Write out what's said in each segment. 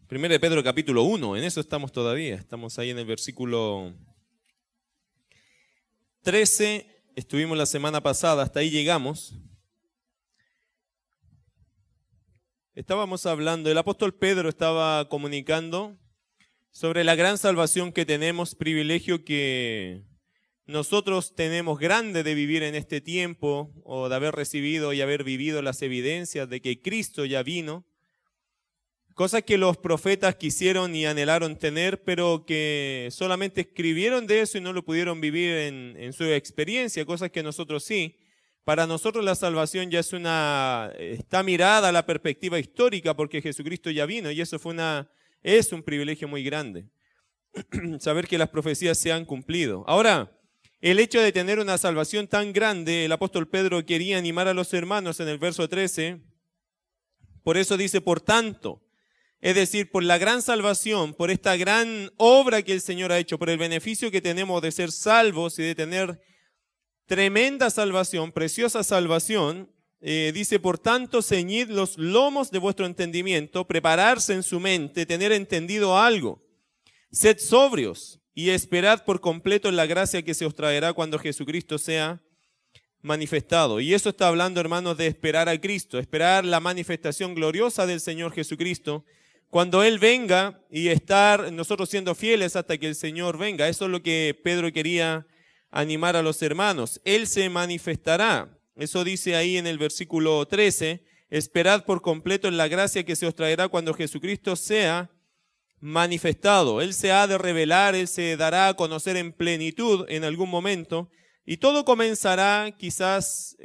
Primera de Pedro capítulo 1, en eso estamos todavía. Estamos ahí en el versículo 13, estuvimos la semana pasada, hasta ahí llegamos. Estábamos hablando, el apóstol Pedro estaba comunicando sobre la gran salvación que tenemos, privilegio que nosotros tenemos grande de vivir en este tiempo, o de haber recibido y haber vivido las evidencias de que Cristo ya vino. Cosas que los profetas quisieron y anhelaron tener, pero que solamente escribieron de eso y no lo pudieron vivir en su experiencia, cosas que nosotros sí. Para nosotros la salvación ya está mirada a la perspectiva histórica porque Jesucristo ya vino y eso es un privilegio muy grande. Saber que las profecías se han cumplido. Ahora, el hecho de tener una salvación tan grande, el apóstol Pedro quería animar a los hermanos en el verso 13. Por eso dice, por tanto, es decir, por la gran salvación, por esta gran obra que el Señor ha hecho, por el beneficio que tenemos de ser salvos y de tener tremenda salvación, preciosa salvación, dice, por tanto, ceñid los lomos de vuestro entendimiento, prepararse en su mente, tener entendido algo. Sed sobrios y esperad por completo en la gracia que se os traerá cuando Jesucristo sea manifestado. Y eso está hablando, hermanos, de esperar a Cristo, esperar la manifestación gloriosa del Señor Jesucristo, cuando Él venga y estar nosotros siendo fieles hasta que el Señor venga. Eso es lo que Pedro quería animar a los hermanos. Él se manifestará. Eso dice ahí en el versículo 13, esperad por completo en la gracia que se os traerá cuando Jesucristo sea manifestado. Él se ha de revelar, Él se dará a conocer en plenitud en algún momento. Y todo comenzará quizás,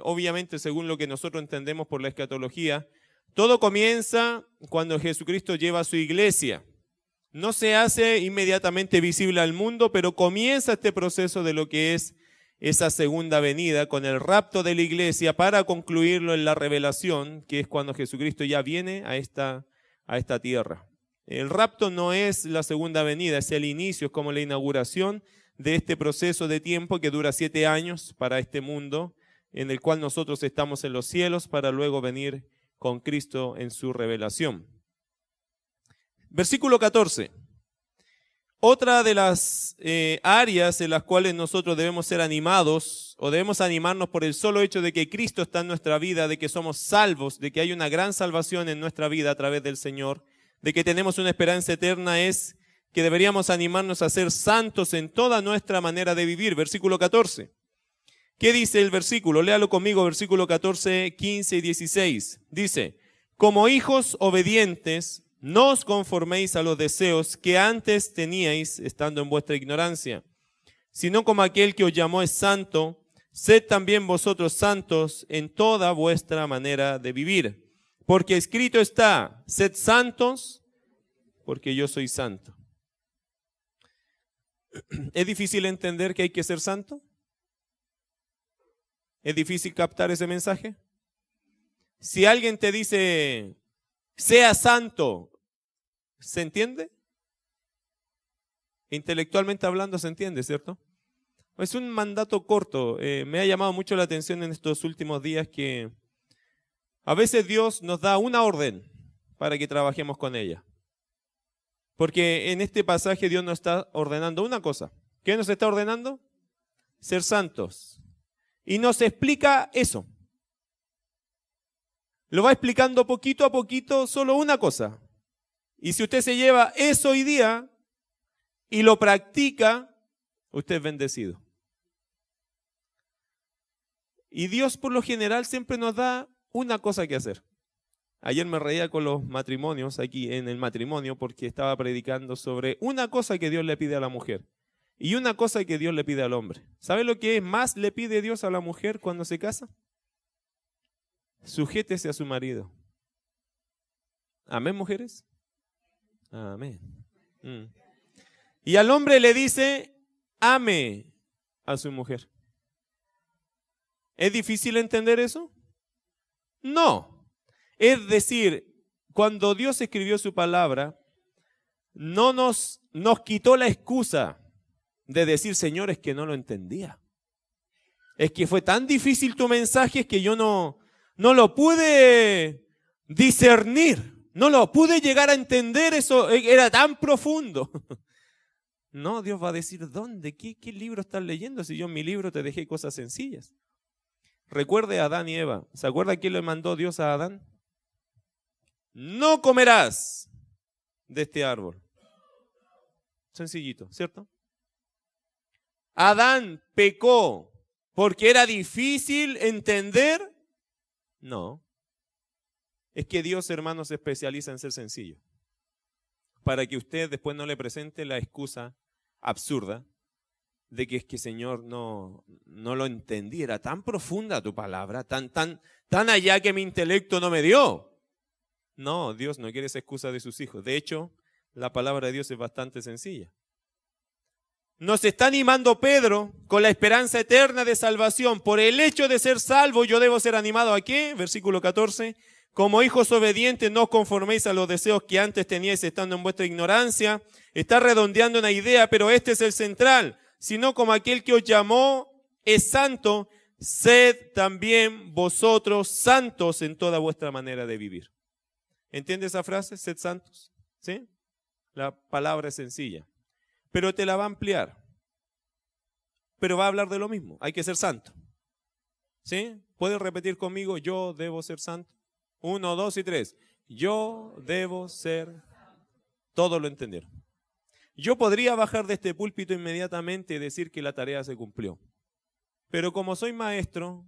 obviamente según lo que nosotros entendemos por la escatología, todo comienza cuando Jesucristo lleva a su iglesia. No se hace inmediatamente visible al mundo, pero comienza este proceso de lo que es esa segunda venida con el rapto de la iglesia para concluirlo en la revelación, que es cuando Jesucristo ya viene a esta tierra. El rapto no es la segunda venida, es el inicio, es como la inauguración de este proceso de tiempo que dura 7 años para este mundo, en el cual nosotros estamos en los cielos para luego venir con Cristo en su revelación. Versículo 14. Otra de las áreas en las cuales nosotros debemos ser animados o debemos animarnos por el solo hecho de que Cristo está en nuestra vida, de que somos salvos, de que hay una gran salvación en nuestra vida a través del Señor, de que tenemos una esperanza eterna, es que deberíamos animarnos a ser santos en toda nuestra manera de vivir. Versículo 14. ¿Qué dice el versículo? Léalo conmigo, versículo 14, 15 y 16. Dice, como hijos obedientes, no os conforméis a los deseos que antes teníais estando en vuestra ignorancia, sino como aquel que os llamó es santo, sed también vosotros santos en toda vuestra manera de vivir. Porque escrito está, sed santos, porque yo soy santo. ¿Es difícil entender que hay que ser santo? ¿Es difícil captar ese mensaje? Si alguien te dice, sea santo, ¿se entiende? Intelectualmente hablando se entiende, ¿cierto? Es un mandato corto. Me ha llamado mucho la atención en estos últimos días que a veces Dios nos da una orden para que trabajemos con ella. Porque en este pasaje Dios nos está ordenando una cosa. ¿Qué nos está ordenando? Ser santos. Y nos explica eso. Lo va explicando poquito a poquito solo una cosa. Y si usted se lleva eso hoy día y lo practica, usted es bendecido. Y Dios por lo general siempre nos da una cosa que hacer. Ayer me reía con los matrimonios aquí en el matrimonio porque estaba predicando sobre una cosa que Dios le pide a la mujer. Y una cosa que Dios le pide al hombre. ¿Sabe lo que más le pide Dios a la mujer cuando se casa? Sujétese a su marido. ¿Amén, mujeres? Amén. Y al hombre le dice, ame a su mujer. ¿Es difícil entender eso? No. Es decir, cuando Dios escribió su palabra, no nos quitó la excusa de decir, Señor, es que no lo entendía. Es que fue tan difícil tu mensaje que yo no lo pude discernir. No lo pude llegar a entender, eso era tan profundo. No, Dios va a decir, ¿dónde? ¿Qué libro estás leyendo? Si yo en mi libro te dejé cosas sencillas. Recuerde a Adán y Eva. ¿Se acuerda quién le mandó Dios a Adán? No comerás de este árbol. Sencillito, ¿cierto? Adán pecó porque era difícil entender. No. Es que Dios, hermanos, se especializa en ser sencillo. Para que usted después no le presente la excusa absurda de que es que Señor no lo entendí. Era tan profunda tu palabra, tan allá que mi intelecto no me dio. No, Dios no quiere esa excusa de sus hijos. De hecho, la palabra de Dios es bastante sencilla. Nos está animando Pedro con la esperanza eterna de salvación. Por el hecho de ser salvo, yo debo ser animado ¿a qué? Versículo 14. Como hijos obedientes, no os conforméis a los deseos que antes teníais estando en vuestra ignorancia. Está redondeando una idea, pero este es el central. Sino como aquel que os llamó es santo, sed también vosotros santos en toda vuestra manera de vivir. ¿Entiende esa frase? Sed santos. ¿Sí? La palabra es sencilla. Pero te la va a ampliar. Pero va a hablar de lo mismo. Hay que ser santo. ¿Sí? ¿Puedes repetir conmigo? Yo debo ser santo. 1, 2 y 3. Yo debo ser. Todo lo entendieron. Yo podría bajar de este púlpito inmediatamente y decir que la tarea se cumplió. Pero como soy maestro,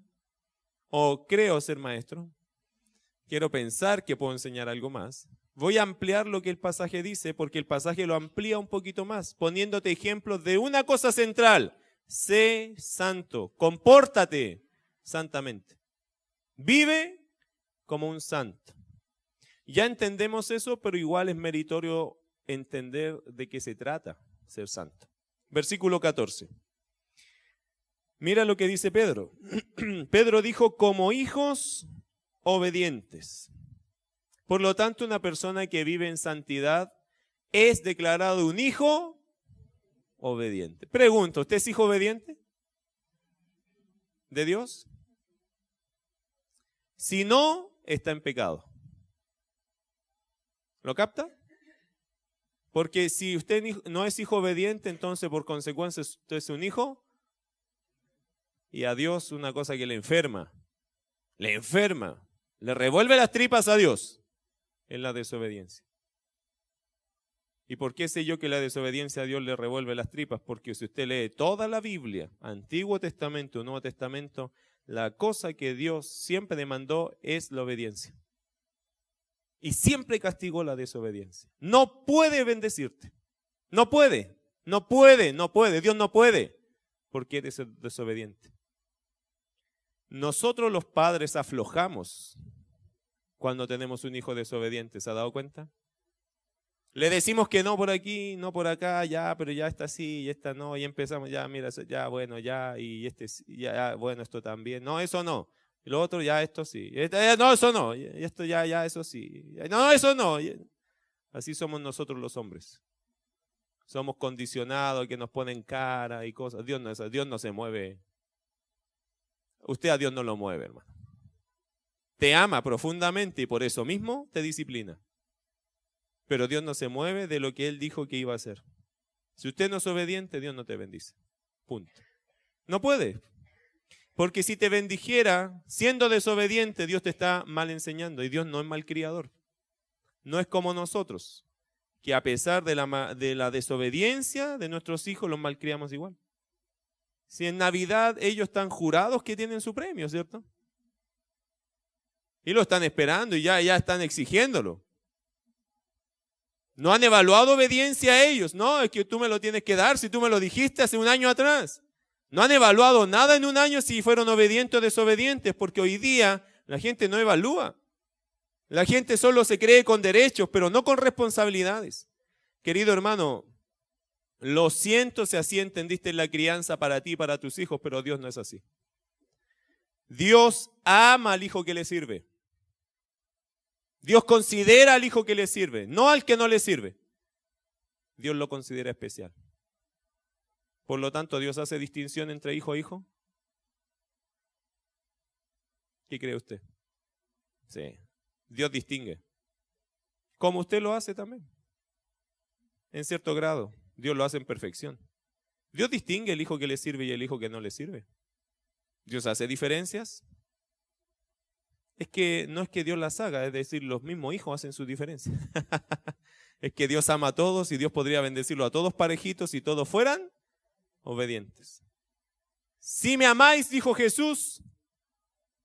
o creo ser maestro, quiero pensar que puedo enseñar algo más. Voy a ampliar lo que el pasaje dice, porque el pasaje lo amplía un poquito más, poniéndote ejemplos de una cosa central. Sé santo, compórtate santamente. Vive como un santo. Ya entendemos eso, pero igual es meritorio entender de qué se trata ser santo. Versículo 14. Mira lo que dice Pedro. Pedro dijo, como hijos obedientes. Por lo tanto, una persona que vive en santidad es declarado un hijo obediente. Pregunto, ¿usted es hijo obediente de Dios? Si no, está en pecado. ¿Lo capta? Porque si usted no es hijo obediente, entonces por consecuencia usted es un hijo y a Dios una cosa que le enferma, le revuelve las tripas a Dios, es la desobediencia. ¿Y por qué sé yo que la desobediencia a Dios le revuelve las tripas? Porque si usted lee toda la Biblia, Antiguo Testamento, Nuevo Testamento, la cosa que Dios siempre demandó es la obediencia. Y siempre castigó la desobediencia. No puede bendecirte. No puede. Dios no puede. Porque eres desobediente. Nosotros los padres aflojamos cuando tenemos un hijo desobediente. ¿Se ha dado cuenta? Le decimos que no por aquí, no por acá, ya, pero ya está así, y esta no, y empezamos, ya, mira, ya, bueno, ya, y ya, bueno, esto también. No, eso no. Y lo otro, ya, esto sí. No, eso no. Y esto ya, eso sí. No, eso no. Así somos nosotros los hombres. Somos condicionados, que nos ponen cara y cosas. Dios no se mueve. Usted a Dios no lo mueve, hermano. Te ama profundamente y por eso mismo te disciplina. Pero Dios no se mueve de lo que Él dijo que iba a hacer. Si usted no es obediente, Dios no te bendice. Punto. No puede. Porque si te bendijera siendo desobediente, Dios te está mal enseñando y Dios no es malcriador. No es como nosotros, que a pesar de la desobediencia de nuestros hijos, los malcriamos igual. Si en Navidad ellos están jurados que tienen su premio, ¿cierto? Y lo están esperando y ya están exigiéndolo. No han evaluado obediencia a ellos. No, es que tú me lo tienes que dar si tú me lo dijiste hace un año atrás. No han evaluado nada en un año si fueron obedientes o desobedientes, porque hoy día la gente no evalúa. La gente solo se cree con derechos, pero no con responsabilidades. Querido hermano, lo siento si así entendiste la crianza para ti y para tus hijos, pero Dios no es así. Dios ama al hijo que le sirve. Dios considera al hijo que le sirve, no al que no le sirve. Dios lo considera especial. Por lo tanto, ¿Dios hace distinción entre hijo e hijo? ¿Qué cree usted? Sí. Dios distingue. como usted lo hace también. En cierto grado, Dios lo hace en perfección. Dios distingue el hijo que le sirve y el hijo que no le sirve. Dios hace diferencias. Es que no es que Dios las haga, es decir, los mismos hijos hacen sus diferencias. Es que Dios ama a todos y Dios podría bendecirlo a todos parejitos si todos fueran obedientes. Si me amáis, dijo Jesús,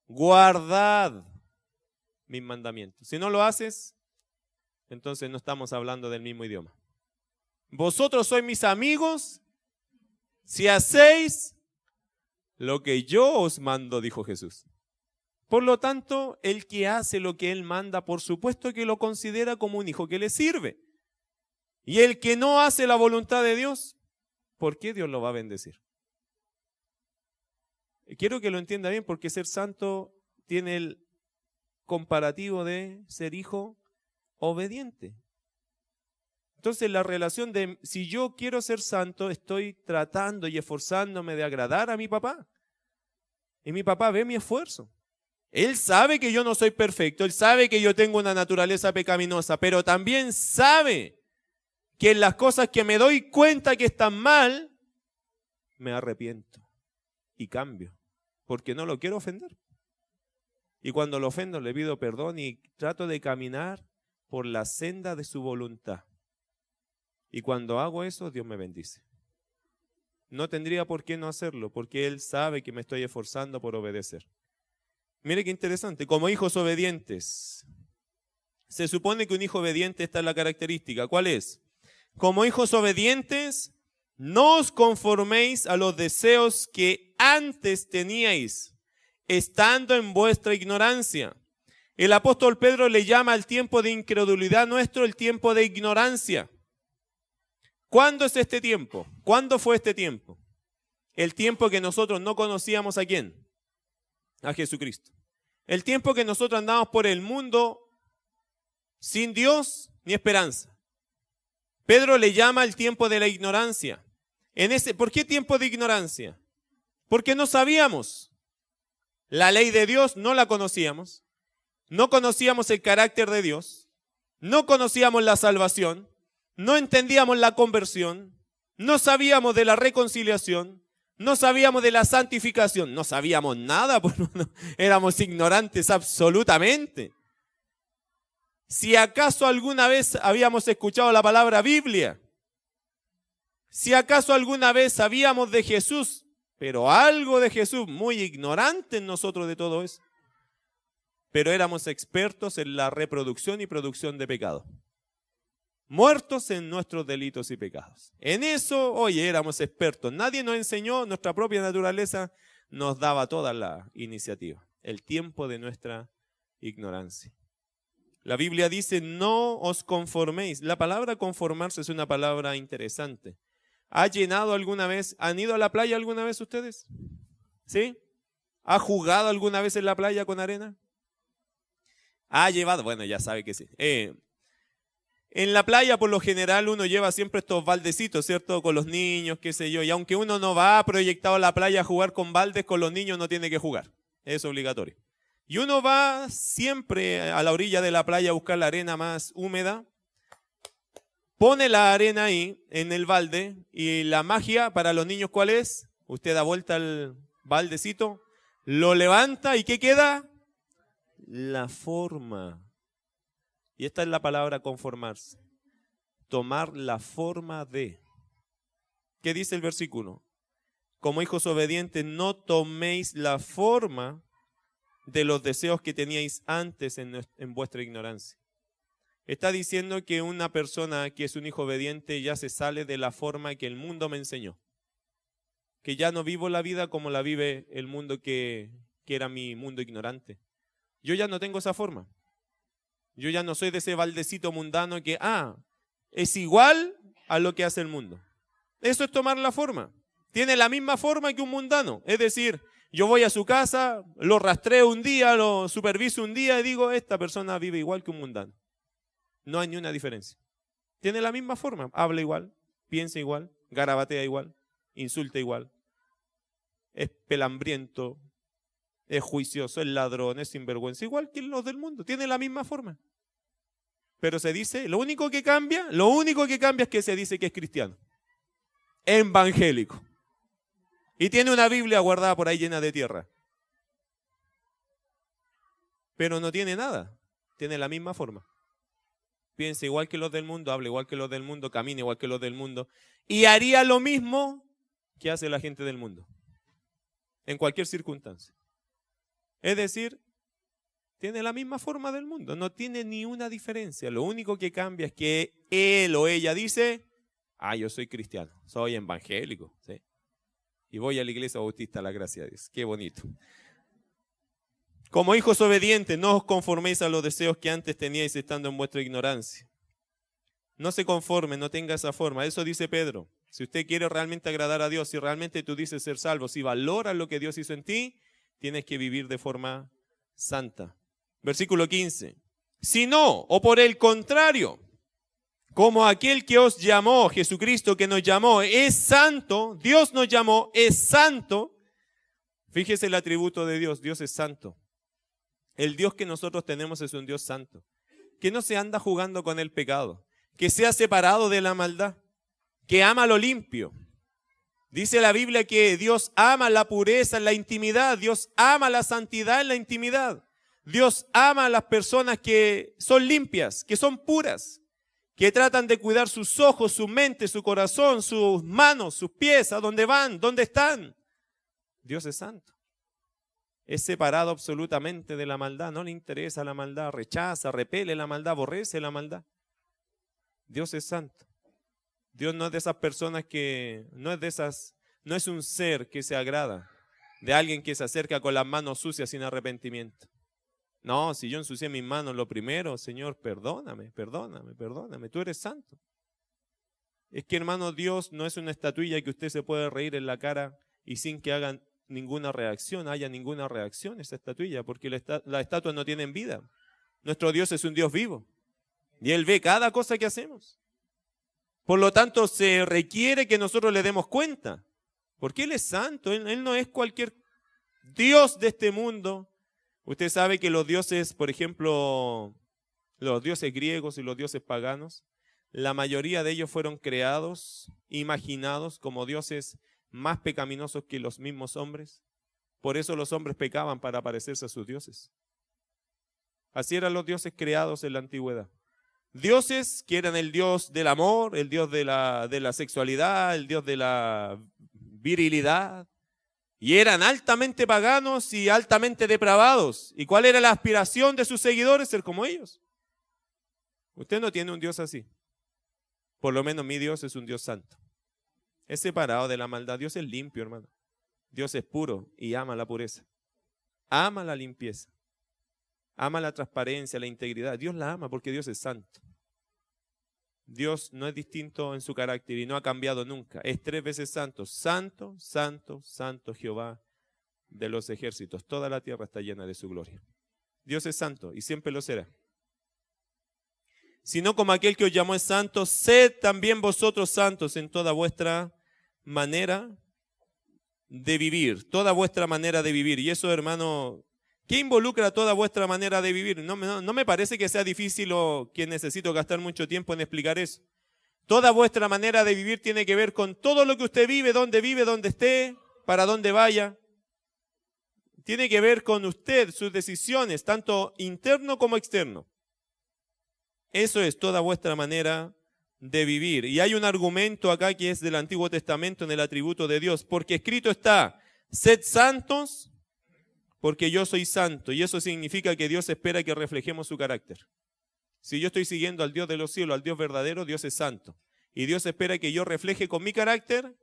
guardad mis mandamientos. Si no lo haces, entonces no estamos hablando del mismo idioma. Vosotros sois mis amigos si hacéis lo que yo os mando, dijo Jesús. Por lo tanto, el que hace lo que Él manda, por supuesto que lo considera como un hijo que le sirve. Y el que no hace la voluntad de Dios, ¿por qué Dios lo va a bendecir? Quiero que lo entienda bien, porque ser santo tiene el comparativo de ser hijo obediente. Entonces la relación de si yo quiero ser santo, estoy tratando y esforzándome de agradar a mi papá. Y mi papá ve mi esfuerzo. Él sabe que yo no soy perfecto, él sabe que yo tengo una naturaleza pecaminosa, pero también sabe que en las cosas que me doy cuenta que están mal, me arrepiento y cambio, porque no lo quiero ofender. Y cuando lo ofendo le pido perdón y trato de caminar por la senda de su voluntad. Y cuando hago eso, Dios me bendice. No tendría por qué no hacerlo, porque Él sabe que me estoy esforzando por obedecer. Mire qué interesante, como hijos obedientes. Se supone que un hijo obediente, esta es la característica. ¿Cuál es? Como hijos obedientes, no os conforméis a los deseos que antes teníais, estando en vuestra ignorancia. El apóstol Pedro le llama al tiempo de incredulidad nuestro el tiempo de ignorancia. ¿Cuándo es este tiempo? ¿Cuándo fue este tiempo? El tiempo que nosotros no conocíamos ¿a quién? A Jesucristo. El tiempo que nosotros andamos por el mundo sin Dios ni esperanza. Pedro le llama el tiempo de la ignorancia. ¿Por qué tiempo de ignorancia? Porque no sabíamos. La ley de Dios no la conocíamos. No conocíamos el carácter de Dios. No conocíamos la salvación. No entendíamos la conversión. No sabíamos de la reconciliación. No sabíamos de la santificación, no sabíamos nada, pues éramos ignorantes absolutamente. Si acaso alguna vez habíamos escuchado la palabra Biblia, si acaso alguna vez sabíamos de Jesús, pero algo de Jesús, muy ignorantes nosotros de todo eso, pero éramos expertos en la reproducción y producción de pecado. Muertos en nuestros delitos y pecados. En eso, oye, éramos expertos. Nadie nos enseñó, nuestra propia naturaleza nos daba toda la iniciativa. El tiempo de nuestra ignorancia. La Biblia dice, no os conforméis. La palabra conformarse es una palabra interesante. ¿Ha llenado alguna vez? ¿Han ido a la playa alguna vez ustedes? ¿Sí? ¿Ha jugado alguna vez en la playa con arena? ¿Ha llevado? Bueno, ya sabe que sí. En la playa, por lo general, uno lleva siempre estos baldecitos, ¿cierto? Con los niños, qué sé yo. Y aunque uno no va proyectado a la playa a jugar con baldes, con los niños no tiene que jugar. Es obligatorio. Y uno va siempre a la orilla de la playa a buscar la arena más húmeda. Pone la arena ahí, en el balde. Y la magia para los niños, ¿cuál es? Usted da vuelta al baldecito, lo levanta y ¿qué queda? La forma. Y esta es la palabra conformarse. Tomar la forma de. ¿Qué dice el versículo? Como hijos obedientes, no toméis la forma de los deseos que teníais antes en vuestra ignorancia. Está diciendo que una persona que es un hijo obediente ya se sale de la forma que el mundo me enseñó. Que ya no vivo la vida como la vive el mundo que era mi mundo ignorante. Yo ya no tengo esa forma. Yo ya no soy de ese baldecito mundano que, es igual a lo que hace el mundo. Eso es tomar la forma. Tiene la misma forma que un mundano. Es decir, yo voy a su casa, lo rastreo un día, lo superviso un día y digo, esta persona vive igual que un mundano. No hay ni una diferencia. Tiene la misma forma. Habla igual, piensa igual, garabatea igual, insulta igual. Es pelambriento, es juicioso, es ladrón, es sinvergüenza. Igual que los del mundo. Tiene la misma forma. Pero se dice, lo único que cambia es que se dice que es cristiano. Evangélico. Y tiene una Biblia guardada por ahí llena de tierra. Pero no tiene nada. Tiene la misma forma. Piensa igual que los del mundo, habla igual que los del mundo, camina igual que los del mundo. Y haría lo mismo que hace la gente del mundo. En cualquier circunstancia. Es decir, tiene la misma forma del mundo. No tiene ni una diferencia. Lo único que cambia es que él o ella dice, yo soy cristiano, soy evangélico. ¿Sí? Y voy a la iglesia bautista, la gracia de Dios. Qué bonito. Como hijos obedientes, no os conforméis a los deseos que antes teníais estando en vuestra ignorancia. No se conforme, no tenga esa forma. Eso dice Pedro. Si usted quiere realmente agradar a Dios, si realmente tú dices ser salvo, si valoras lo que Dios hizo en ti, tienes que vivir de forma santa. Versículo 15. Si no, o por el contrario, como aquel que os llamó, Jesucristo que nos llamó, es santo, Dios nos llamó, es santo. Fíjese el atributo de Dios, Dios es santo. El Dios que nosotros tenemos es un Dios santo, que no se anda jugando con el pecado, que se ha separado de la maldad, que ama lo limpio. Dice la Biblia que Dios ama la pureza en la intimidad, Dios ama la santidad en la intimidad. Dios ama a las personas que son limpias, que son puras, que tratan de cuidar sus ojos, su mente, su corazón, sus manos, sus pies, a dónde van, dónde están. Dios es santo. Es separado absolutamente de la maldad, no le interesa la maldad, rechaza, repele la maldad, aborrece la maldad. Dios es santo. Dios no es de esas personas que, no es un ser que se agrada, de alguien que se acerca con las manos sucias sin arrepentimiento. No, si yo ensucié mis manos lo primero, Señor, perdóname, tú eres santo. Es que, hermano, Dios no es una estatuilla que usted se puede reír en la cara y sin que hagan haya ninguna reacción esa estatuilla, porque las estatuas no tienen vida. Nuestro Dios es un Dios vivo y Él ve cada cosa que hacemos. Por lo tanto, se requiere que nosotros le demos cuenta, porque Él es santo, Él no es cualquier Dios de este mundo. Usted sabe que los dioses, por ejemplo, los dioses griegos y los dioses paganos, la mayoría de ellos fueron creados, imaginados como dioses más pecaminosos que los mismos hombres. Por eso los hombres pecaban para parecerse a sus dioses. Así eran los dioses creados en la antigüedad. Dioses que eran el dios del amor, el dios de la sexualidad, el dios de la virilidad. Y eran altamente paganos y altamente depravados. ¿Y cuál era la aspiración de sus seguidores? Ser como ellos. Usted no tiene un Dios así. Por lo menos mi Dios es un Dios santo. Es separado de la maldad. Dios es limpio, hermano. Dios es puro y ama la pureza. Ama la limpieza. Ama la transparencia, la integridad. Dios la ama porque Dios es santo. Dios no es distinto en su carácter y no ha cambiado nunca. Es 3 veces santo. Santo, santo, santo Jehová de los ejércitos. Toda la tierra está llena de su gloria. Dios es santo y siempre lo será. Sino como aquel que os llamó es santo, sed también vosotros santos en toda vuestra manera de vivir. Toda vuestra manera de vivir. Y eso, hermano, ¿qué involucra toda vuestra manera de vivir? No me parece que sea difícil o que necesito gastar mucho tiempo en explicar eso. Toda vuestra manera de vivir tiene que ver con todo lo que usted vive, dónde esté, para dónde vaya. Tiene que ver con usted, sus decisiones, tanto interno como externo. Eso es toda vuestra manera de vivir. Y hay un argumento acá que es del Antiguo Testamento en el atributo de Dios, porque escrito está, sed santos, porque yo soy santo. Y eso significa que Dios espera que reflejemos su carácter. Si yo estoy siguiendo al Dios de los cielos, al Dios verdadero, Dios es santo. Y Dios espera que yo refleje con mi carácter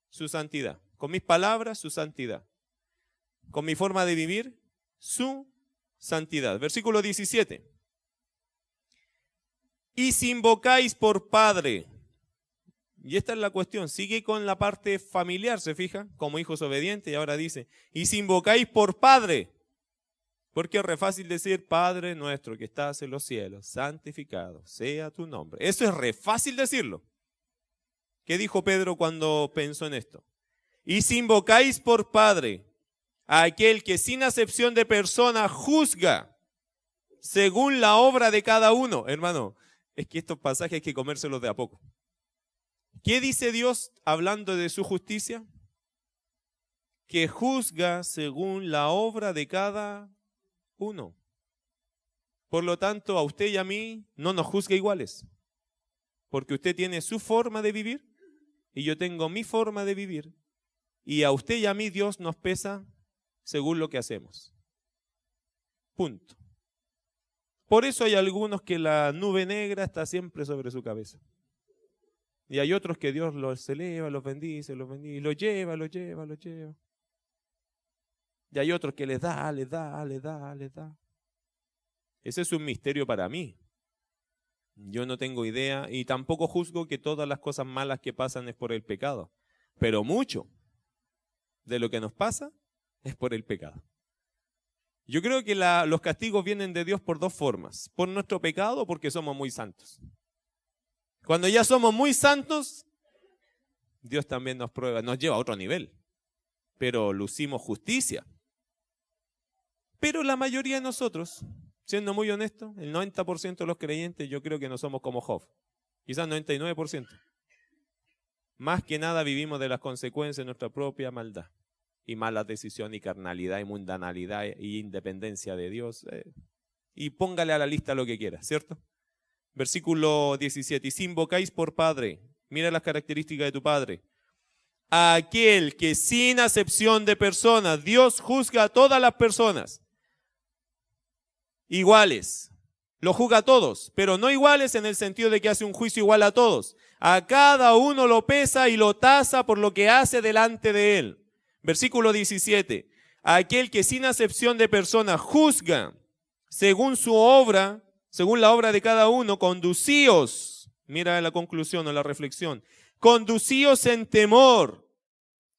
su santidad. Con mis palabras, su santidad. Con mi forma de vivir, su santidad. Versículo 17. Y si invocáis por Padre, y esta es la cuestión, sigue con la parte familiar, ¿se fija? Como hijos obedientes, y ahora dice, y si invocáis por Padre, porque es re fácil decir, Padre nuestro que estás en los cielos, santificado sea tu nombre. Eso es re fácil decirlo. ¿Qué dijo Pedro cuando pensó en esto? Y si invocáis por Padre a aquel que sin acepción de persona juzga según la obra de cada uno. Hermano, es que estos pasajes hay que comérselos de a poco. ¿Qué dice Dios hablando de su justicia? Que juzga según la obra de cada uno. Por lo tanto, a usted y a mí no nos juzga iguales, porque usted tiene su forma de vivir y yo tengo mi forma de vivir. Y a usted y a mí Dios nos pesa según lo que hacemos. Punto. Por eso hay algunos que la nube negra está siempre sobre su cabeza. Y hay otros que Dios los eleva, los bendice, y los lleva. Y hay otros que les da. Ese es un misterio para mí. Yo no tengo idea y tampoco juzgo que todas las cosas malas que pasan es por el pecado. Pero mucho de lo que nos pasa es por el pecado. Yo creo que los castigos vienen de Dios por dos formas. Por nuestro pecado o porque somos muy santos. Cuando ya somos muy santos, Dios también nos prueba, nos lleva a otro nivel. Pero lucimos justicia. Pero la mayoría de nosotros, siendo muy honesto, el 90% de los creyentes yo creo que no somos como Job. Quizás 99%. Más que nada vivimos de las consecuencias de nuestra propia maldad. Y malas decisiones y carnalidad y mundanalidad y independencia de Dios. Y póngale a la lista lo que quiera, ¿cierto? Versículo 17. Y si invocáis por Padre, mira las características de tu Padre. A aquel que sin acepción de personas, Dios juzga a todas las personas iguales. Lo juzga a todos, pero no iguales en el sentido de que hace un juicio igual a todos. A cada uno lo pesa y lo tasa por lo que hace delante de él. Versículo 17. Aquel que sin acepción de personas juzga según su obra, según la obra de cada uno, conducíos, mira la conclusión o la reflexión, conducíos en temor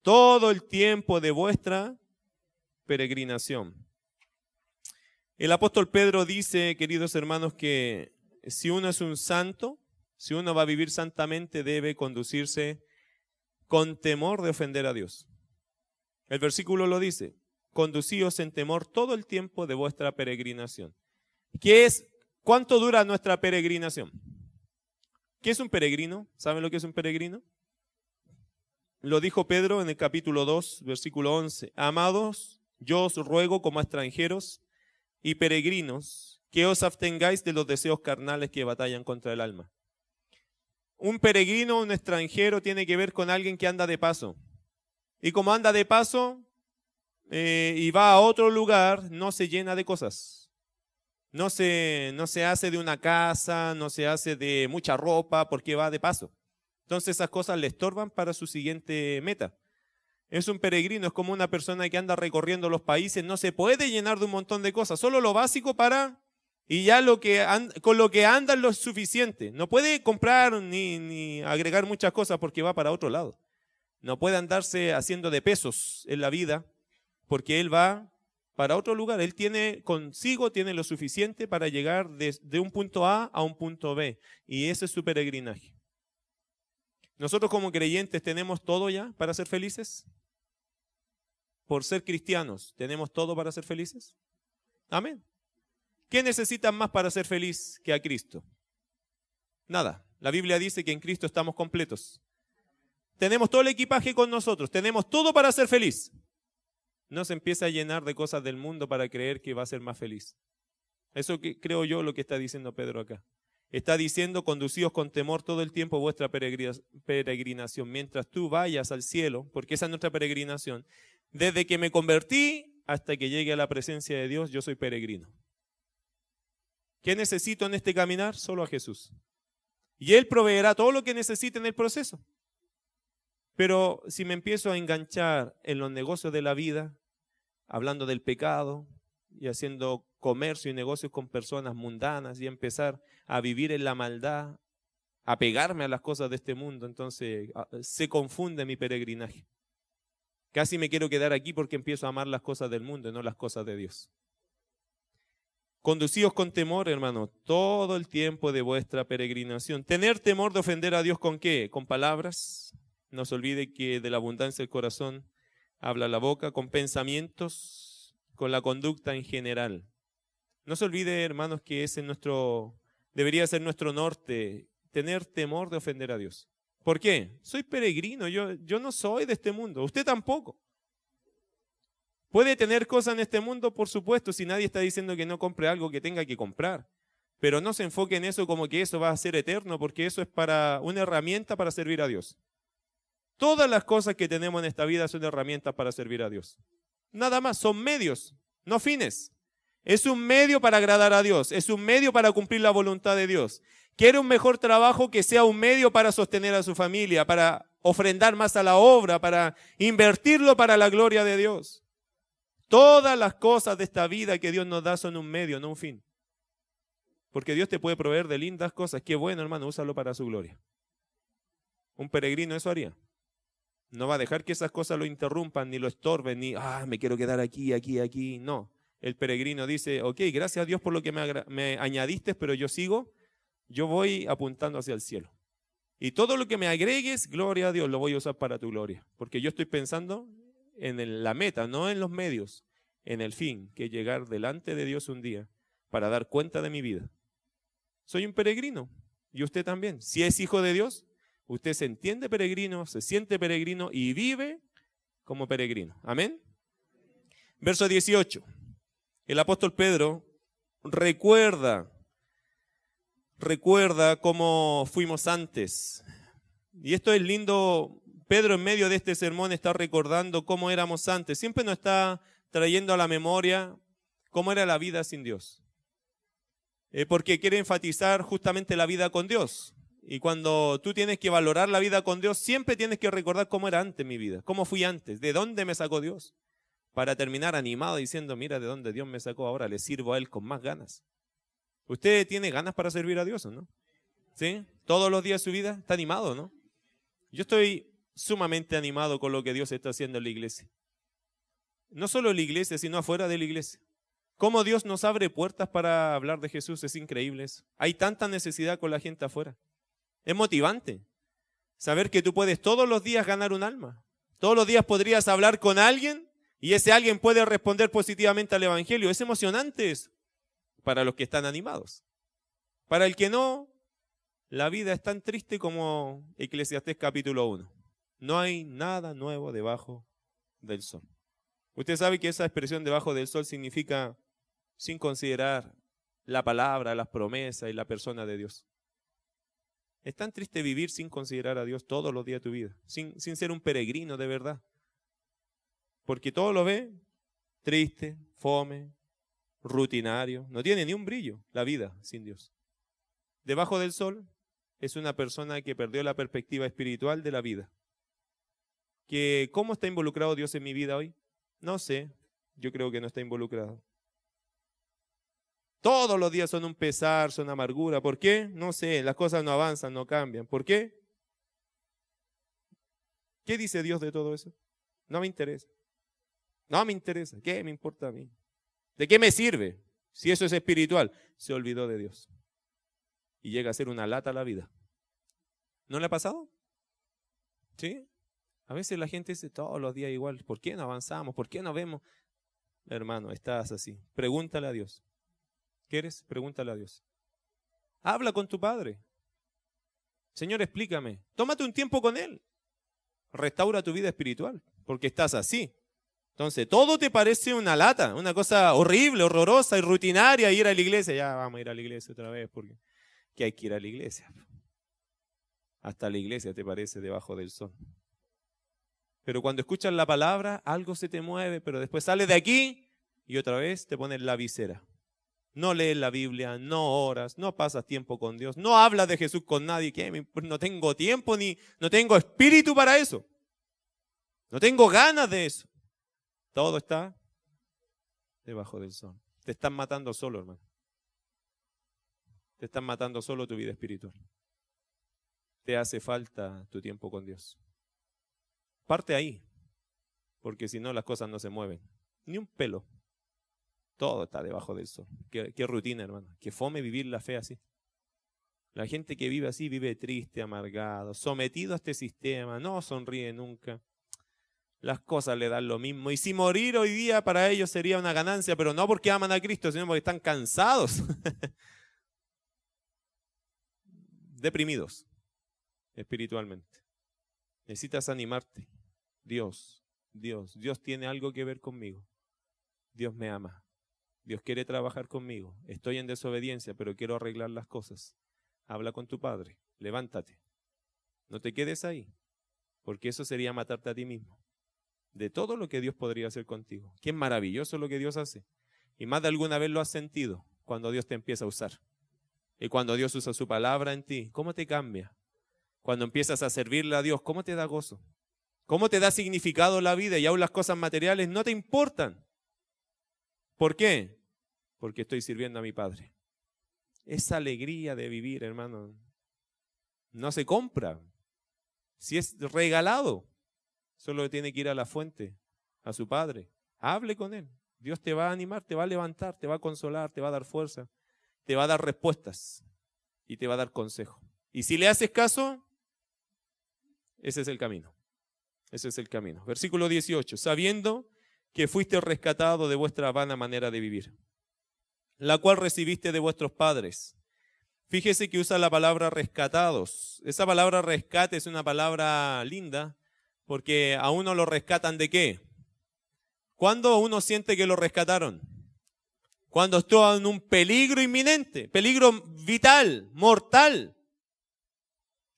todo el tiempo de vuestra peregrinación. El apóstol Pedro dice, queridos hermanos, que si uno es un santo, si uno va a vivir santamente, debe conducirse con temor de ofender a Dios. El versículo lo dice, conducíos en temor todo el tiempo de vuestra peregrinación. ¿Qué es? ¿Cuánto dura nuestra peregrinación? ¿Qué es un peregrino? ¿Saben lo que es un peregrino? Lo dijo Pedro en el capítulo 2, versículo 11. Amados, yo os ruego como extranjeros y peregrinos que os abstengáis de los deseos carnales que batallan contra el alma. Un peregrino, un extranjero, tiene que ver con alguien que anda de paso. Y como anda de paso y va a otro lugar, no se llena de cosas. No se hace de una casa, no se hace de mucha ropa porque va de paso. Entonces esas cosas le estorban para su siguiente meta. Es un peregrino, es como una persona que anda recorriendo los países, no se puede llenar de un montón de cosas, solo lo básico y ya con lo que anda es lo suficiente. No puede comprar ni agregar muchas cosas porque va para otro lado. No puede andarse haciendo de pesos en la vida porque él va para otro lugar. Él tiene lo suficiente para llegar de un punto A un punto B. Y ese es su peregrinaje. Nosotros como creyentes tenemos todo ya para ser felices. Por ser cristianos, ¿tenemos todo para ser felices? Amén. ¿Qué necesitan más para ser feliz que a Cristo? Nada. La Biblia dice que en Cristo estamos completos. Tenemos todo el equipaje con nosotros, tenemos todo para ser feliz. No se empieza a llenar de cosas del mundo para creer que va a ser más feliz. Eso creo yo lo que está diciendo Pedro acá. Está diciendo, conducíos con temor todo el tiempo vuestra peregrinación, mientras tú vayas al cielo, porque esa es nuestra peregrinación. Desde que me convertí hasta que llegue a la presencia de Dios, yo soy peregrino. ¿Qué necesito en este caminar? Solo a Jesús. Y Él proveerá todo lo que necesite en el proceso. Pero si me empiezo a enganchar en los negocios de la vida, hablando del pecado y haciendo comercio y negocios con personas mundanas y empezar a vivir en la maldad, a pegarme a las cosas de este mundo, entonces se confunde mi peregrinaje. Casi me quiero quedar aquí porque empiezo a amar las cosas del mundo y no las cosas de Dios. Conducíos con temor, hermano, todo el tiempo de vuestra peregrinación. Tener temor de ofender a Dios ¿con qué? Con palabras. No se olvide que de la abundancia del corazón habla la boca, con pensamientos, con la conducta en general. No se olvide, hermanos, que ese debería ser nuestro norte, tener temor de ofender a Dios. ¿Por qué? Soy peregrino, yo no soy de este mundo, usted tampoco. Puede tener cosas en este mundo, por supuesto, si nadie está diciendo que no compre algo que tenga que comprar. Pero no se enfoque en eso como que eso va a ser eterno, porque eso es para una herramienta para servir a Dios. Todas las cosas que tenemos en esta vida son herramientas para servir a Dios. Nada más, son medios, no fines. Es un medio para agradar a Dios, es un medio para cumplir la voluntad de Dios. Quiere un mejor trabajo, que sea un medio para sostener a su familia, para ofrendar más a la obra, para invertirlo para la gloria de Dios. Todas las cosas de esta vida que Dios nos da son un medio, no un fin. Porque Dios te puede proveer de lindas cosas. Qué bueno, hermano, úsalo para su gloria. Un peregrino eso haría. No va a dejar que esas cosas lo interrumpan, ni lo estorben, ni, me quiero quedar aquí, aquí, aquí. No. El peregrino dice, ok, gracias a Dios por lo que me añadiste, pero yo voy apuntando hacia el cielo. Y todo lo que me agregues, gloria a Dios, lo voy a usar para tu gloria. Porque yo estoy pensando en la meta, no en los medios, en el fin, que es llegar delante de Dios un día para dar cuenta de mi vida. Soy un peregrino, y usted también. Si es hijo de Dios, usted se entiende peregrino, se siente peregrino y vive como peregrino. Amén. Verso 18. El apóstol Pedro recuerda cómo fuimos antes. Y esto es lindo. Pedro, en medio de este sermón, está recordando cómo éramos antes. Siempre nos está trayendo a la memoria cómo era la vida sin Dios. Porque quiere enfatizar justamente la vida con Dios. Y cuando tú tienes que valorar la vida con Dios, siempre tienes que recordar cómo era antes mi vida, cómo fui antes, de dónde me sacó Dios. Para terminar animado diciendo, mira de dónde Dios me sacó, ahora le sirvo a Él con más ganas. ¿Usted tiene ganas para servir a Dios o no? ¿Sí? Todos los días de su vida está animado, ¿no? Yo estoy sumamente animado con lo que Dios está haciendo en la iglesia. No solo en la iglesia, sino afuera de la iglesia. Cómo Dios nos abre puertas para hablar de Jesús, es increíble eso. Hay tanta necesidad con la gente afuera. Es motivante saber que tú puedes todos los días ganar un alma. Todos los días podrías hablar con alguien y ese alguien puede responder positivamente al evangelio. Es emocionante eso para los que están animados. Para el que no, la vida es tan triste como Eclesiastés capítulo 1. No hay nada nuevo debajo del sol. Usted sabe que esa expresión debajo del sol significa sin considerar la palabra, las promesas y la persona de Dios. Es tan triste vivir sin considerar a Dios todos los días de tu vida, sin ser un peregrino de verdad. Porque todo lo ve triste, fome, rutinario. No tiene ni un brillo la vida sin Dios. Debajo del sol es una persona que perdió la perspectiva espiritual de la vida. ¿Cómo está involucrado Dios en mi vida hoy? No sé, yo creo que no está involucrado. Todos los días son un pesar, son amargura. ¿Por qué? No sé, las cosas no avanzan, no cambian. ¿Por qué? ¿Qué dice Dios de todo eso? No me interesa. No me interesa. ¿Qué me importa a mí? ¿De qué me sirve? Si eso es espiritual. Se olvidó de Dios. Y llega a ser una lata la vida. ¿No le ha pasado? ¿Sí? A veces la gente dice todos los días igual. ¿Por qué no avanzamos? ¿Por qué no vemos? Hermano, estás así. Pregúntale a Dios. ¿Quieres? Pregúntale a Dios. Habla con tu padre. Señor, explícame. Tómate un tiempo con Él. Restaura tu vida espiritual, porque estás así. Entonces, todo te parece una lata, una cosa horrible, horrorosa y rutinaria, ir a la iglesia. Ya vamos a ir a la iglesia otra vez, porque ¿qué hay que ir a la iglesia? Hasta la iglesia te parece debajo del sol. Pero cuando escuchas la palabra, algo se te mueve, pero después sales de aquí y otra vez te pones la visera. No lees la Biblia, no oras, no pasas tiempo con Dios, no hablas de Jesús con nadie. ¿Qué? No tengo tiempo ni no tengo espíritu para eso. No tengo ganas de eso. Todo está debajo del sol. Te están matando solo, hermano. Te están matando solo tu vida espiritual. Te hace falta tu tiempo con Dios. Parte ahí, porque si no las cosas no se mueven. Ni un pelo. Todo está debajo del sol. Qué rutina, hermano. Qué fome vivir la fe así. La gente que vive así vive triste, amargado, sometido a este sistema, no sonríe nunca. Las cosas le dan lo mismo. Y si morir hoy día para ellos sería una ganancia, pero no porque aman a Cristo, sino porque están cansados, deprimidos espiritualmente. Necesitas animarte. Dios tiene algo que ver conmigo. Dios me ama. Dios quiere trabajar conmigo. Estoy en desobediencia, pero quiero arreglar las cosas. Habla con tu Padre. Levántate. No te quedes ahí, porque eso sería matarte a ti mismo. De todo lo que Dios podría hacer contigo. Qué maravilloso lo que Dios hace. Y más de alguna vez lo has sentido cuando Dios te empieza a usar. Y cuando Dios usa su palabra en ti, ¿cómo te cambia? Cuando empiezas a servirle a Dios, ¿cómo te da gozo? ¿Cómo te da significado la vida? Y aún las cosas materiales no te importan. ¿Por qué? Porque estoy sirviendo a mi Padre. Esa alegría de vivir, hermano, no se compra. Si es regalado, solo tiene que ir a la fuente, a su Padre. Hable con Él. Dios te va a animar, te va a levantar, te va a consolar, te va a dar fuerza, te va a dar respuestas y te va a dar consejo. Y si le haces caso, ese es el camino. Ese es el camino. Versículo 18. Sabiendo que fuiste rescatado de vuestra vana manera de vivir, la cual recibiste de vuestros padres. Fíjese que usa la palabra rescatados. Esa palabra rescate es una palabra linda porque a uno lo rescatan ¿de qué? ¿Cuándo uno siente que lo rescataron? Cuando está en un peligro inminente, peligro vital, mortal.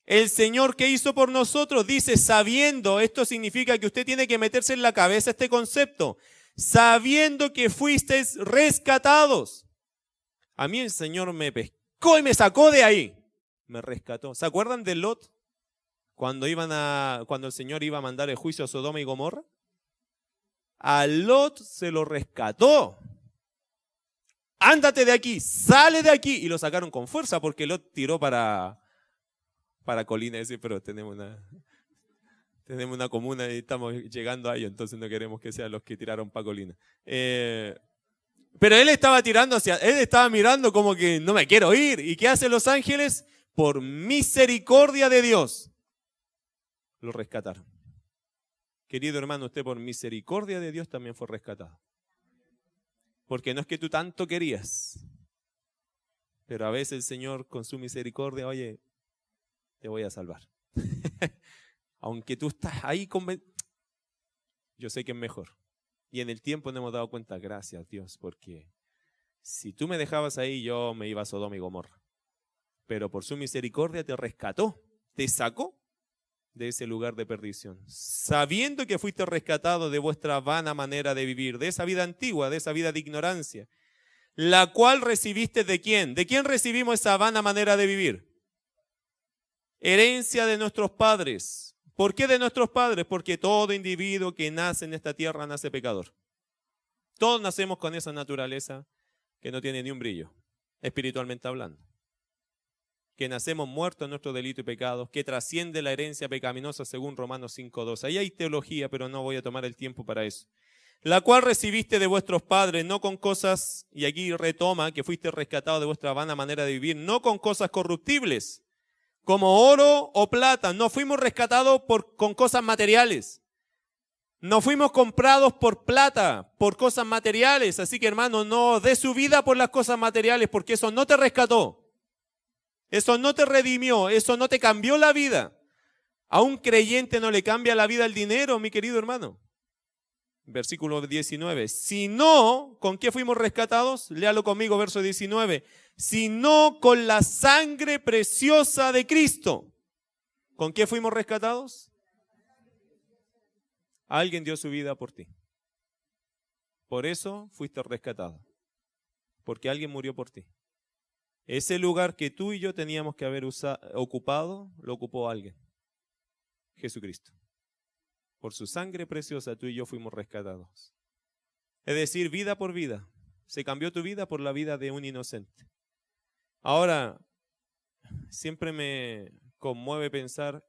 El Señor que hizo por nosotros dice sabiendo, esto significa que usted tiene que meterse en la cabeza este concepto, sabiendo que fuisteis rescatados. A mí el Señor me pescó y me sacó de ahí, me rescató. ¿Se acuerdan de Lot? Cuando el Señor iba a mandar el juicio a Sodoma y Gomorra. A Lot se lo rescató. Ándate de aquí, sale de aquí. Y lo sacaron con fuerza porque Lot tiró para Colina, pero tenemos una comuna y estamos llegando a ello, entonces no queremos que sean los que tiraron para Colina. Pero él estaba él estaba mirando como que no me quiero ir. ¿Y qué hacen los ángeles? Por misericordia de Dios, lo rescataron. Querido hermano, usted por misericordia de Dios también fue rescatado. Porque no es que tú tanto querías, pero a veces el Señor con su misericordia, oye, te voy a salvar. Aunque tú estás ahí yo sé que es mejor. Y en el tiempo nos hemos dado cuenta, gracias Dios, porque si tú me dejabas ahí, yo me iba a Sodoma y Gomorra. Pero por su misericordia te rescató, te sacó de ese lugar de perdición. Sabiendo que fuiste rescatado de vuestra vana manera de vivir, de esa vida antigua, de esa vida de ignorancia, la cual recibiste ¿de quién? ¿De quién recibimos esa vana manera de vivir? Herencia de nuestros padres. ¿Por qué de nuestros padres? Porque todo individuo que nace en esta tierra nace pecador. Todos nacemos con esa naturaleza que no tiene ni un brillo, espiritualmente hablando. Que nacemos muertos en nuestro delito y pecados, que trasciende la herencia pecaminosa según Romanos 5:2. Ahí hay teología, pero no voy a tomar el tiempo para eso. La cual recibiste de vuestros padres, no con cosas, y aquí retoma que fuiste rescatado de vuestra vana manera de vivir, no con cosas corruptibles, como oro o plata. No fuimos rescatados con cosas materiales. No fuimos comprados por plata, por cosas materiales. Así que hermano, no dé su vida por las cosas materiales, porque eso no te rescató. Eso no te redimió, eso no te cambió la vida. A un creyente no le cambia la vida el dinero, mi querido hermano. Versículo 19. Si no, ¿con qué fuimos rescatados? Léalo conmigo, verso 19. Si no con la sangre preciosa de Cristo. ¿Con qué fuimos rescatados? Alguien dio su vida por ti. Por eso fuiste rescatado. Porque alguien murió por ti. Ese lugar que tú y yo teníamos que haber ocupado, lo ocupó alguien. Jesucristo. Por su sangre preciosa tú y yo fuimos rescatados. Es decir, vida por vida. Se cambió tu vida por la vida de un inocente. Ahora, siempre me conmueve pensar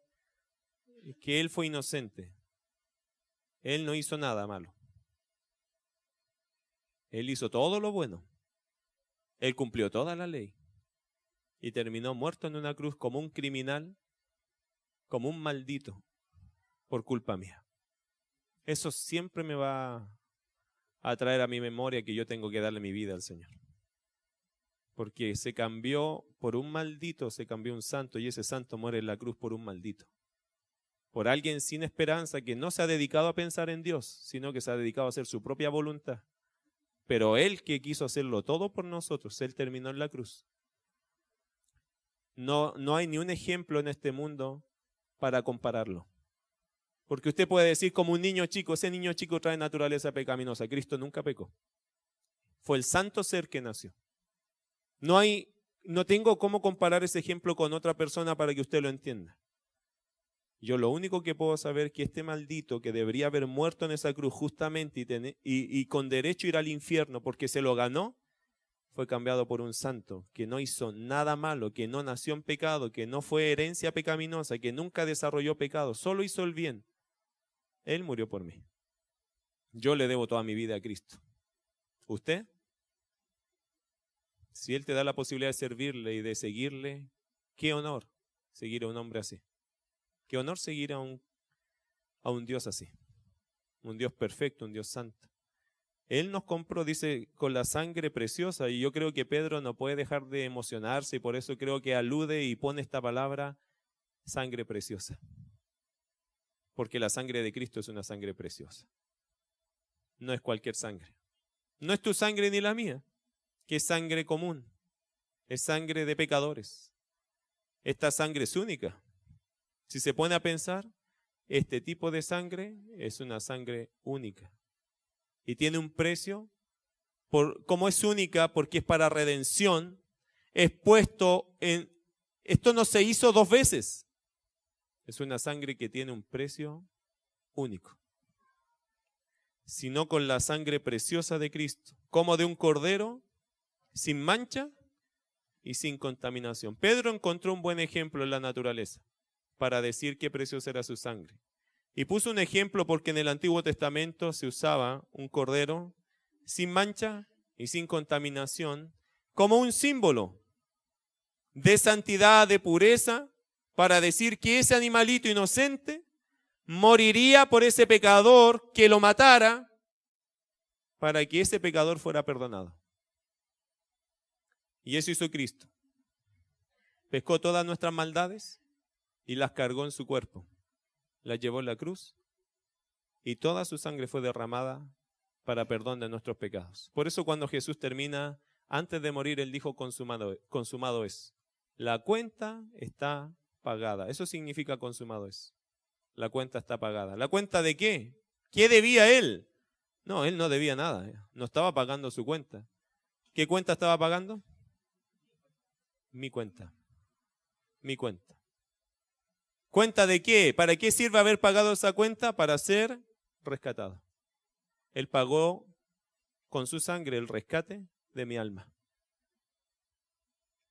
que él fue inocente. Él no hizo nada malo. Él hizo todo lo bueno. Él cumplió toda la ley. Y terminó muerto en una cruz como un criminal, como un maldito, por culpa mía. Eso siempre me va a traer a mi memoria que yo tengo que darle mi vida al Señor. Porque se cambió por un maldito, se cambió un santo, y ese santo muere en la cruz por un maldito. Por alguien sin esperanza que no se ha dedicado a pensar en Dios, sino que se ha dedicado a hacer su propia voluntad. Pero Él que quiso hacerlo todo por nosotros, Él terminó en la cruz. No hay ni un ejemplo en este mundo para compararlo. Porque usted puede decir como un niño chico, ese niño chico trae naturaleza pecaminosa. Cristo nunca pecó. Fue el santo ser que nació. No tengo cómo comparar ese ejemplo con otra persona para que usted lo entienda. Yo lo único que puedo saber es que este maldito que debería haber muerto en esa cruz justamente y con derecho a ir al infierno porque se lo ganó, fue cambiado por un santo que no hizo nada malo, que no nació en pecado, que no fue herencia pecaminosa, que nunca desarrolló pecado, solo hizo el bien. Él murió por mí. Yo le debo toda mi vida a Cristo. ¿Usted? Si Él te da la posibilidad de servirle y de seguirle, qué honor seguir a un hombre así. Qué honor seguir a un Dios así. Un Dios perfecto, un Dios santo. Él nos compró, dice, con la sangre preciosa, y yo creo que Pedro no puede dejar de emocionarse, y por eso creo que alude y pone esta palabra, sangre preciosa. Porque la sangre de Cristo es una sangre preciosa. No es cualquier sangre. No es tu sangre ni la mía, que es sangre común. Es sangre de pecadores. Esta sangre es única. Si se pone a pensar, este tipo de sangre es una sangre única. Y tiene un precio, como es única porque es para redención, es puesto en... Esto no se hizo dos veces. Es una sangre que tiene un precio único. Sino con la sangre preciosa de Cristo, como de un cordero, sin mancha y sin contaminación. Pedro encontró un buen ejemplo en la naturaleza para decir qué preciosa era su sangre. Y puso un ejemplo porque en el Antiguo Testamento se usaba un cordero sin mancha y sin contaminación como un símbolo de santidad, de pureza, para decir que ese animalito inocente moriría por ese pecador que lo matara para que ese pecador fuera perdonado. Y eso hizo Cristo. Pescó todas nuestras maldades y las cargó en su cuerpo. Las llevó en la cruz y toda su sangre fue derramada para perdón de nuestros pecados. Por eso cuando Jesús termina, antes de morir, Él dijo, consumado es. La cuenta está pagada. Eso significa consumado es. La cuenta está pagada. ¿La cuenta de qué? ¿Qué debía Él? No, Él no debía nada. No estaba pagando su cuenta. ¿Qué cuenta estaba pagando? Mi cuenta. Mi cuenta. ¿Cuenta de qué? ¿Para qué sirve haber pagado esa cuenta? Para ser rescatado. Él pagó con su sangre el rescate de mi alma.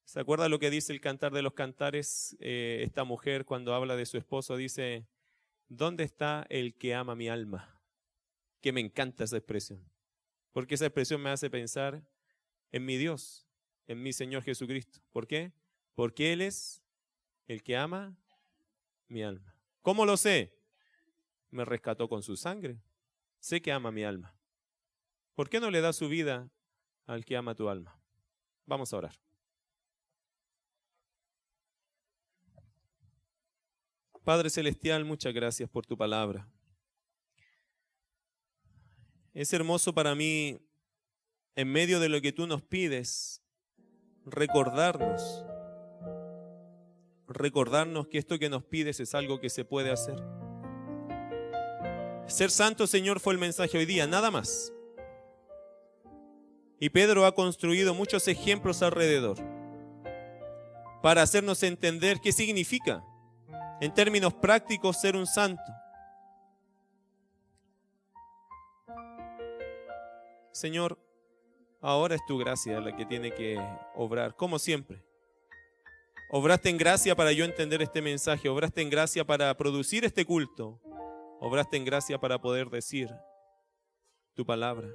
¿Se acuerda lo que dice el Cantar de los Cantares? Esta mujer cuando habla de su esposo dice, ¿dónde está el que ama mi alma? Que me encanta esa expresión. Porque esa expresión me hace pensar en mi Dios, en mi Señor Jesucristo. ¿Por qué? Porque Él es el que ama mi alma. ¿Cómo lo sé? Me rescató con su sangre. Sé que ama mi alma. ¿Por qué no le da su vida al que ama tu alma? Vamos a orar. Padre Celestial, muchas gracias por tu palabra. Es hermoso para mí, en medio de lo que tú nos pides, recordarnos que esto que nos pides es algo que se puede hacer. Ser santo, Señor, fue el mensaje hoy día, nada más. Y Pedro ha construido muchos ejemplos alrededor para hacernos entender qué significa, en términos prácticos, ser un santo. Señor, ahora es tu gracia la que tiene que obrar, como siempre. Obraste en gracia para yo entender este mensaje, obraste en gracia para producir este culto, obraste en gracia para poder decir tu palabra.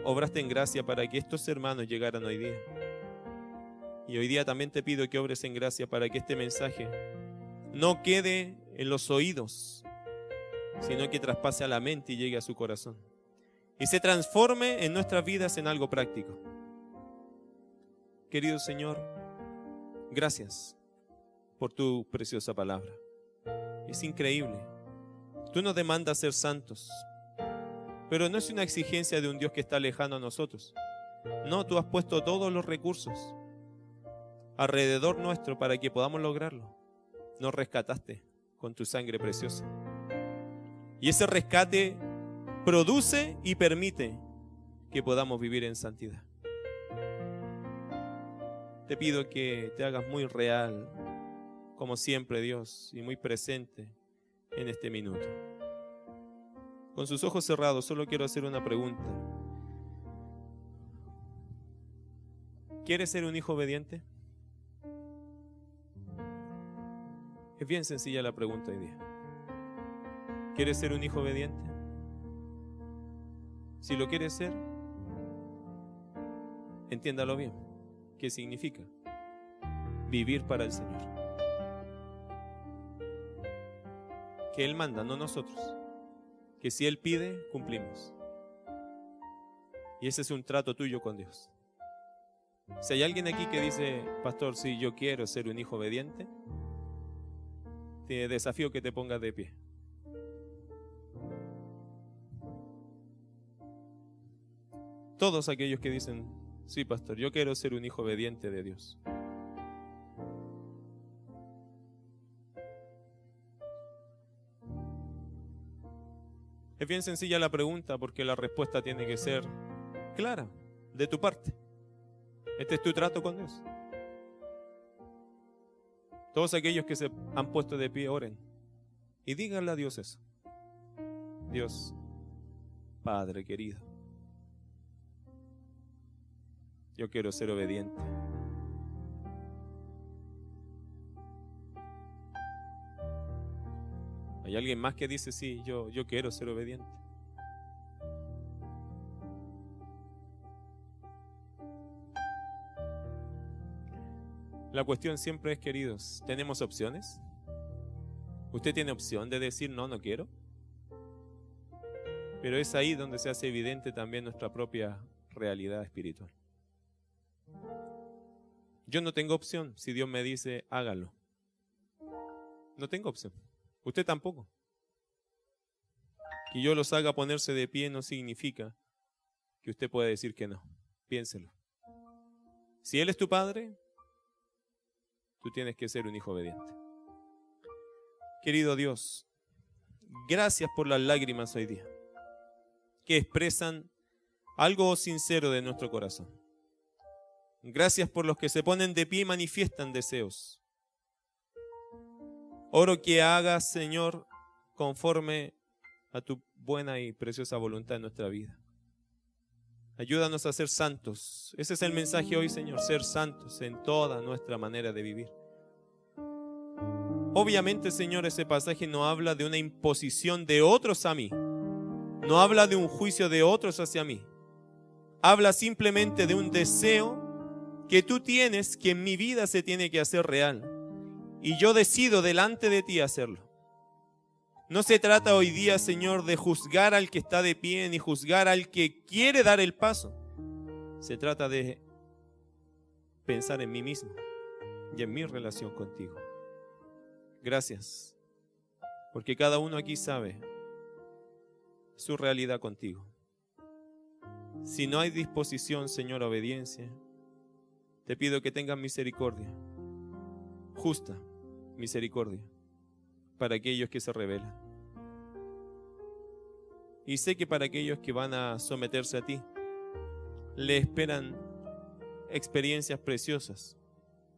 Obraste en gracia para que estos hermanos llegaran hoy día. Y hoy día también te pido que obres en gracia para que este mensaje no quede en los oídos, sino que traspase a la mente y llegue a su corazón. Y se transforme en nuestras vidas en algo práctico. Querido Señor, gracias por tu preciosa palabra. Es increíble. Tú nos demandas ser santos, pero no es una exigencia de un Dios que está lejano a nosotros. No, tú has puesto todos los recursos alrededor nuestro para que podamos lograrlo. Nos rescataste con tu sangre preciosa. Y ese rescate produce y permite que podamos vivir en santidad. Te pido que te hagas muy real, como siempre, Dios, y muy presente en este minuto. Con sus ojos cerrados, solo quiero hacer una pregunta. ¿Quieres ser un hijo obediente? Es bien sencilla la pregunta hoy día. ¿Quieres ser un hijo obediente? Si lo quieres ser, entiéndalo bien. ¿Qué significa? Vivir para el Señor. Que Él manda, no nosotros. Que si Él pide, cumplimos. Y ese es un trato tuyo con Dios. Si hay alguien aquí que dice, pastor, si yo quiero ser un hijo obediente, te desafío que te pongas de pie. Todos aquellos que dicen, sí, pastor, yo quiero ser un hijo obediente de Dios. Es bien sencilla la pregunta porque la respuesta tiene que ser clara, de tu parte. Este es tu trato con Dios. Todos aquellos que se han puesto de pie, oren y díganle a Dios eso. Dios, Padre querido, yo quiero ser obediente. ¿Hay alguien más que dice, sí, yo quiero ser obediente? La cuestión siempre es, queridos, ¿tenemos opciones? ¿Usted tiene opción de decir, no, no quiero? Pero es ahí donde se hace evidente también nuestra propia realidad espiritual. Yo no tengo opción si Dios me dice, hágalo. No tengo opción. Usted tampoco. Que yo los haga ponerse de pie no significa que usted pueda decir que no. Piénselo. Si Él es tu padre, tú tienes que ser un hijo obediente. Querido Dios, gracias por las lágrimas hoy día, que expresan algo sincero de nuestro corazón. Gracias por los que se ponen de pie y manifiestan deseos. Oro que hagas, Señor, conforme a tu buena y preciosa voluntad en nuestra vida. Ayúdanos a ser santos. Ese es el mensaje hoy, Señor, ser santos en toda nuestra manera de vivir. Obviamente, Señor, ese pasaje no habla de una imposición de otros a mí. No habla de un juicio de otros hacia mí. Habla simplemente de un deseo que tú tienes, que en mi vida se tiene que hacer real. Y yo decido delante de ti hacerlo. No se trata hoy día, Señor, de juzgar al que está de pie, ni juzgar al que quiere dar el paso. Se trata de pensar en mí mismo y en mi relación contigo. Gracias, porque cada uno aquí sabe su realidad contigo. Si no hay disposición, Señor, a obediencia, te pido que tengas misericordia, justa misericordia, para aquellos que se rebelan. Y sé que para aquellos que van a someterse a ti, le esperan experiencias preciosas,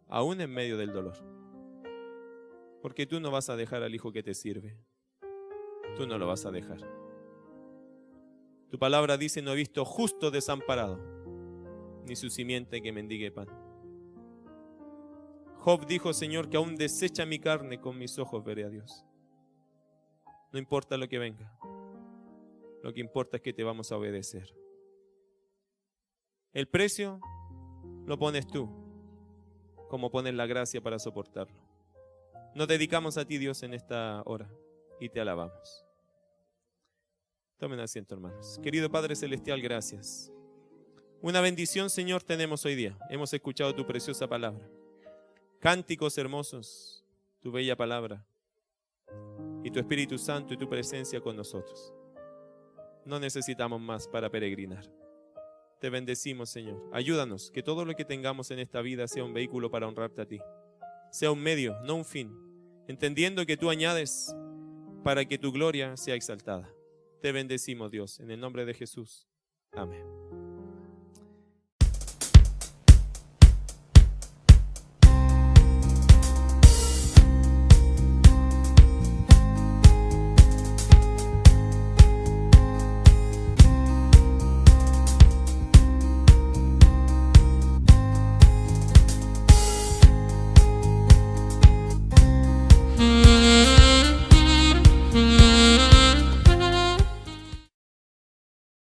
aún en medio del dolor. Porque tú no vas a dejar al hijo que te sirve. Tú no lo vas a dejar. Tu palabra dice, no he visto justo desamparado, ni su simiente que mendigue pan. Job dijo, Señor, que aún desecha mi carne, con mis ojos veré a Dios. No importa lo que venga. Lo que importa es que te vamos a obedecer. El precio lo pones tú, como pones la gracia para soportarlo. Nos dedicamos a ti, Dios, en esta hora y te alabamos. Tomen asiento, hermanos. Querido Padre Celestial, gracias. Una bendición, Señor, tenemos hoy día. Hemos escuchado tu preciosa palabra. Cánticos hermosos, tu bella palabra. Y tu Espíritu Santo y tu presencia con nosotros. No necesitamos más para peregrinar. Te bendecimos, Señor. Ayúdanos, que todo lo que tengamos en esta vida sea un vehículo para honrarte a ti. Sea un medio, no un fin. Entendiendo que tú añades para que tu gloria sea exaltada. Te bendecimos, Dios, en el nombre de Jesús. Amén.